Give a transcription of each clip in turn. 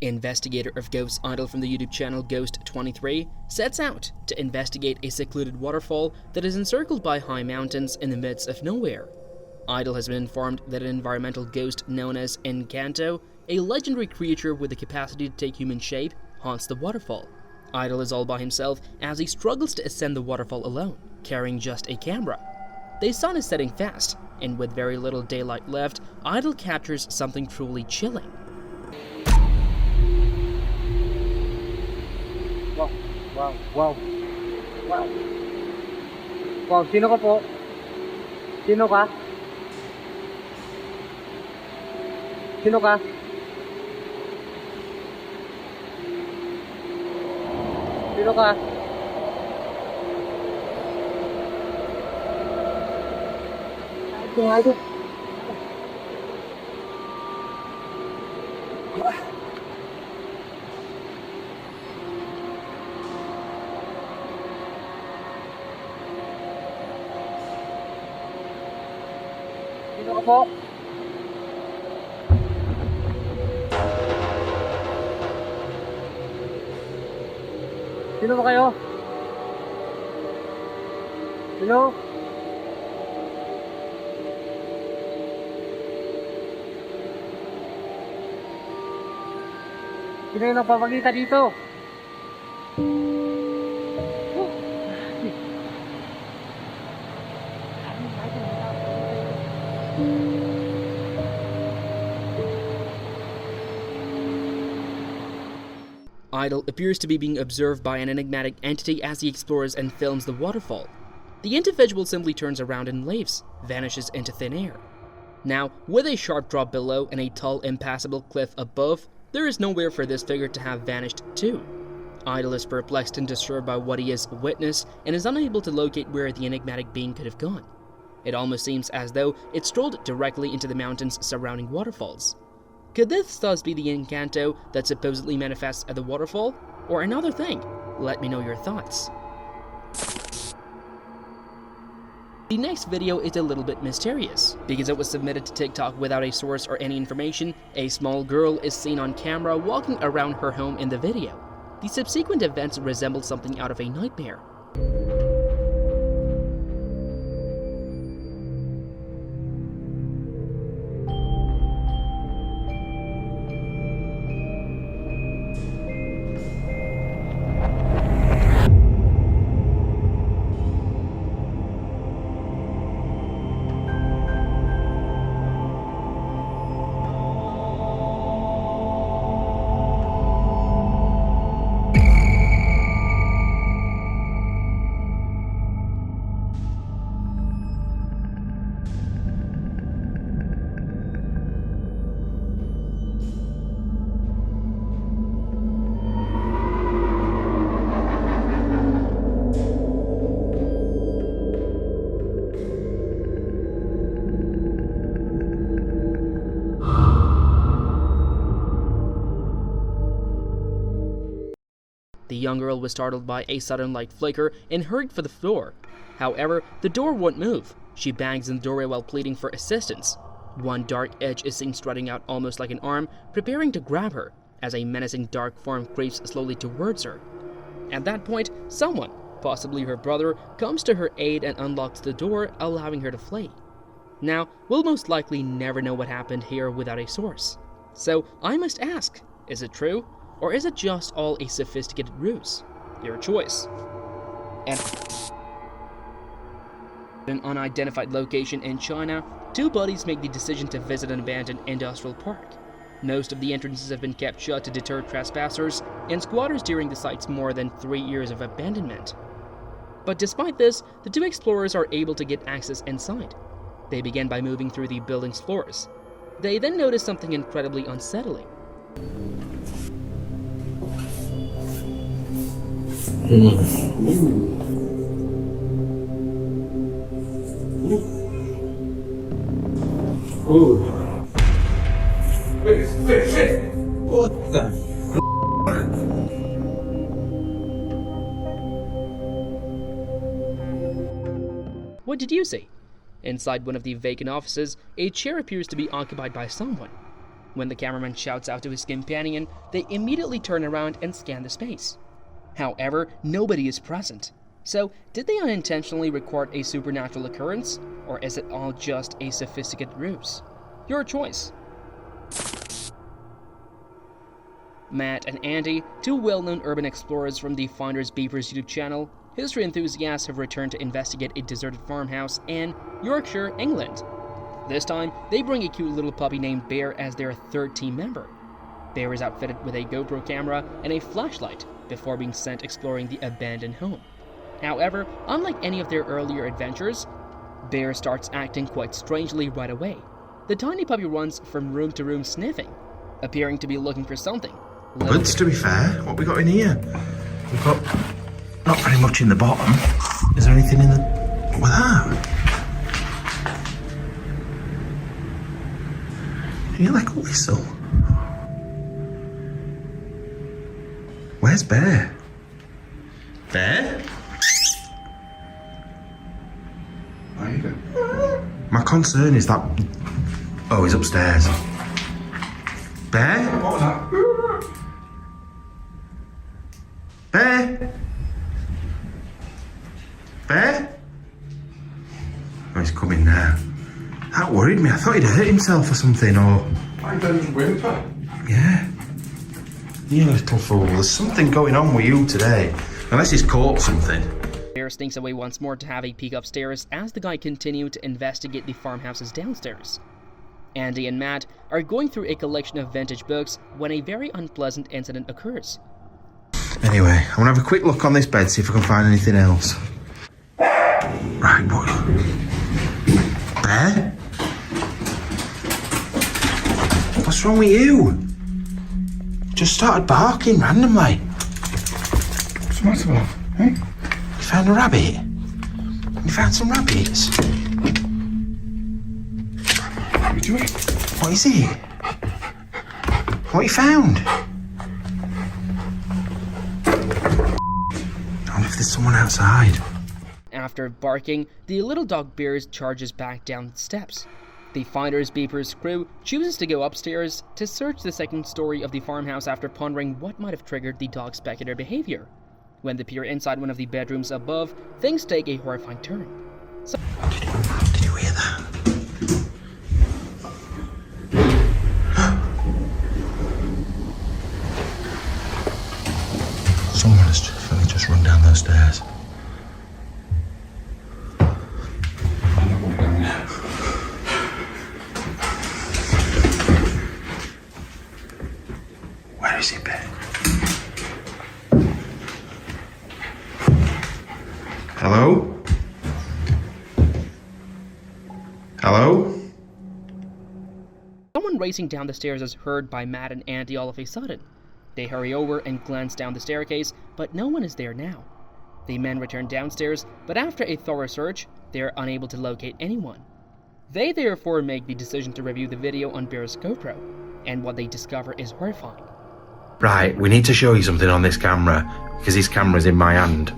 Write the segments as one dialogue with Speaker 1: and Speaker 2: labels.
Speaker 1: Investigator of ghosts Idol from the YouTube channel Ghost23 sets out to investigate a secluded waterfall that is encircled by high mountains in the midst of nowhere. Idol has been informed that an environmental ghost known as Encanto, a legendary creature with the capacity to take human shape, haunts the waterfall. Idol is all by himself as he struggles to ascend the waterfall alone, carrying just a camera. The sun is setting fast, and with very little daylight left, Idol captures something truly chilling.
Speaker 2: Wow. Sino ka po? Sino ka? Sino ka? Sino ka? Ito. Sino ka po? Sino ba kayo? Sino? Sino yung nagpapakita dito?
Speaker 1: Idol appears to be being observed by an enigmatic entity as he explores and films the waterfall. The individual simply turns around and leaves, vanishes into thin air. Now, with a sharp drop below and a tall, impassable cliff above, there is nowhere for this figure to have vanished to. Idol is perplexed and disturbed by what he has witnessed and is unable to locate where the enigmatic being could have gone. It almost seems as though it strolled directly into the mountains surrounding waterfalls. Could this thus be the Encanto that supposedly manifests at the waterfall? Or another thing? Let me know your thoughts. The next video is a little bit mysterious. Because it was submitted to TikTok without a source or any information, a small girl is seen on camera walking around her home in the video. The subsequent events resemble something out of a nightmare. The young girl was startled by a sudden light flicker and hurried for the door. However, the door won't move. She bangs in the doorway while pleading for assistance. One dark edge is seen strutting out almost like an arm, preparing to grab her, as a menacing dark form creeps slowly towards her. At that point, someone, possibly her brother, comes to her aid and unlocks the door, allowing her to flee. Now, we'll most likely never know what happened here without a source. So, I must ask, is it true? Or is it just all a sophisticated ruse? Your choice. And an unidentified location in China, two buddies make the decision to visit an abandoned industrial park. Most of the entrances have been kept shut to deter trespassers and squatters during the site's more than 3 years of abandonment. But despite this, the two explorers are able to get access inside. They begin by moving through the building's floors. They then notice something incredibly unsettling.
Speaker 3: What the?
Speaker 1: What did you see? Inside one of the vacant offices, a chair appears to be occupied by someone. When the cameraman shouts out to his companion, they immediately turn around and scan the space. However, nobody is present. So, did they unintentionally record a supernatural occurrence, or is it all just a sophisticated ruse? Your choice. Matt and Andy, two well-known urban explorers from the Finders Beepers YouTube channel, history enthusiasts have returned to investigate a deserted farmhouse in Yorkshire, England. This time, they bring a cute little puppy named Bear as their third team member. Bear is outfitted with a GoPro camera and a flashlight before being sent exploring the abandoned home. However, unlike any of their earlier adventures, Bear starts acting quite strangely right away. The tiny puppy runs from room to room sniffing, appearing to be looking for something.
Speaker 4: Goods, to be fair. What we got in here? We've got not very much in the bottom. Is there anything in the... What was that? You hear like a whistle? Where's Bear? Bear?
Speaker 3: Where are you going?
Speaker 4: My concern is that... Oh, he's upstairs. Bear?
Speaker 3: What was that?
Speaker 4: Bear? Bear? Oh, he's coming now. That worried me. I thought he'd hurt himself or something, or...
Speaker 3: I don't whimper.
Speaker 4: Yeah. You little fool. There's something going on with you today. Unless he's caught something.
Speaker 1: Bear sneaks away once more to have a peek upstairs as the guy continued to investigate the farmhouses downstairs. Andy and Matt are going through a collection of vintage books when a very unpleasant incident occurs.
Speaker 4: Anyway, I'm gonna have a quick look on this bed, see if I can find anything else. Right, what? Bear? What's wrong with you? Just started barking randomly.
Speaker 3: What's the matter, love? Hey?
Speaker 4: You found a rabbit? You found some rabbits?
Speaker 3: What are you doing?
Speaker 4: What is it? What you found? I wonder if there's someone outside.
Speaker 1: After barking, the little dog Bear charges back down the steps. The Finders Beepers crew chooses to go upstairs to search the second story of the farmhouse after pondering what might have triggered the dog's peculiar behavior. When they peer inside one of the bedrooms above, things take a horrifying turn.
Speaker 4: Did you hear that? Someone has just run down those stairs.
Speaker 3: I'm not going down there.
Speaker 4: Where is he, Ben? Hello? Hello?
Speaker 1: Someone racing down the stairs is heard by Matt and Andy all of a sudden. They hurry over and glance down the staircase, but no one is there now. The men return downstairs, but after a thorough search, they are unable to locate anyone. They therefore make the decision to review the video on Bear's GoPro, and what they discover is horrifying.
Speaker 4: Right, we need to show you something on this camera, because his camera's in my hand,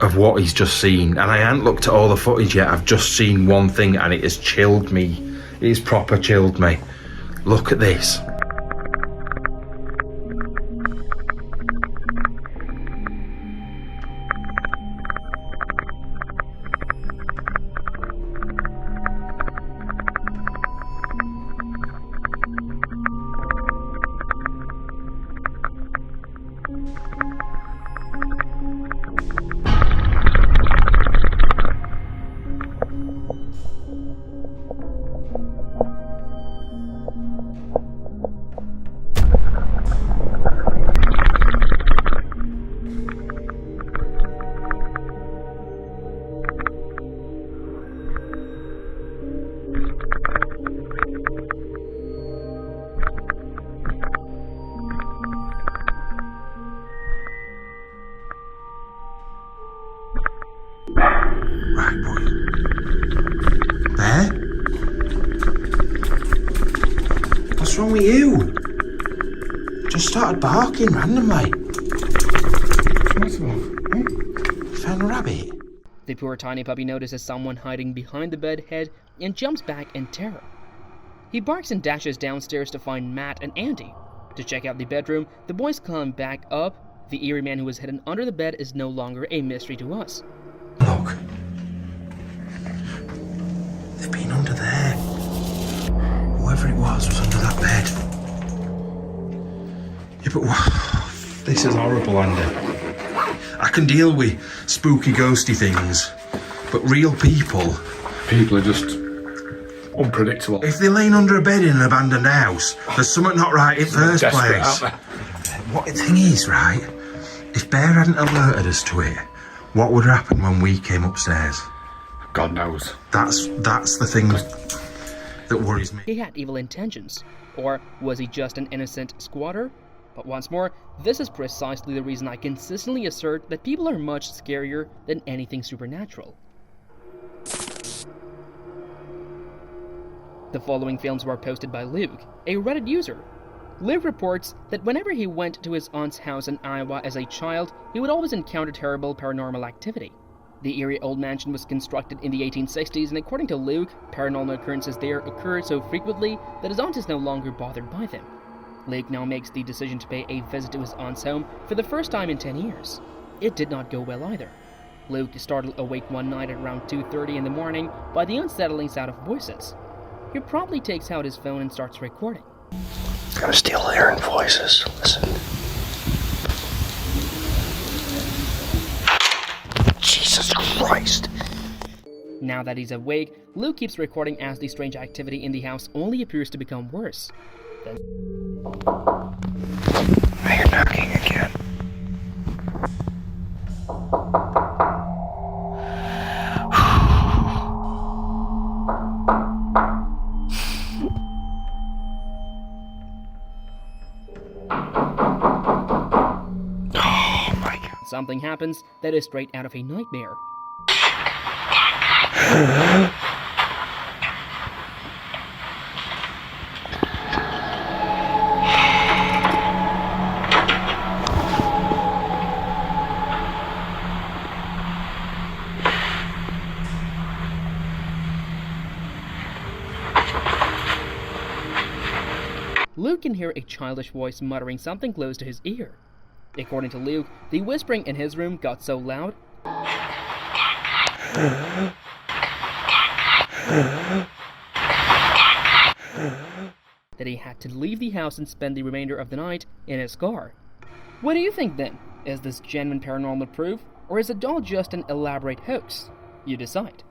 Speaker 4: of what he's just seen. And I haven't looked at all the footage yet, I've just seen one thing and it has chilled me. It has proper chilled me. Look at this. Right, boy. Bear? What's wrong with you? Just started barking randomly.
Speaker 3: What's the matter, love? Hey?
Speaker 4: You found a rabbit?
Speaker 1: The poor tiny puppy notices someone hiding behind the bed head and jumps back in terror. He barks and dashes downstairs to find Matt and Andy. To check out the bedroom, the boys climb back up. The eerie man who was hidden under the bed is no longer a mystery to us.
Speaker 4: Look. They've been under there. Whoever it was under that bed. Yeah, but this is horrible, Andy. I can deal with spooky, ghosty things, but real people...
Speaker 3: People are just unpredictable.
Speaker 4: If they're laying under a bed in an abandoned house, there's something not right in the first
Speaker 3: Desperate,
Speaker 4: place.
Speaker 3: aren't
Speaker 4: What the thing is, right? If Bear hadn't alerted us to it, what would happen when we came upstairs?
Speaker 3: they? God knows.
Speaker 4: That's the thing that worries me.
Speaker 1: He had evil intentions. Or was he just an innocent squatter? But once more, this is precisely the reason I consistently assert that people are much scarier than anything supernatural. The following films were posted by Luke, a Reddit user. Luke reports that whenever he went to his aunt's house in Iowa as a child, he would always encounter terrible paranormal activity. The eerie old mansion was constructed in the 1860s, and according to Luke, paranormal occurrences there occurred so frequently that his aunt is no longer bothered by them. Luke now makes the decision to pay a visit to his aunt's home for the first time in 10 years. It did not go well either. Luke is startled awake one night at around 2:30 in the morning by the unsettling sound of voices. He promptly takes out his phone and starts recording.
Speaker 5: I'm still hearing voices. Listen. Jesus Christ.
Speaker 1: Now that he's awake, Luke keeps recording as the strange activity in the house only appears to become worse. Then
Speaker 5: I hear knocking again.
Speaker 1: something happens that is straight out of a nightmare. Luke can hear a childish voice muttering something close to his ear. According to Luke, the whispering in his room got so loud that he had to leave the house and spend the remainder of the night in his car. What do you think then? Is this genuine paranormal proof, or is it all just an elaborate hoax? You decide.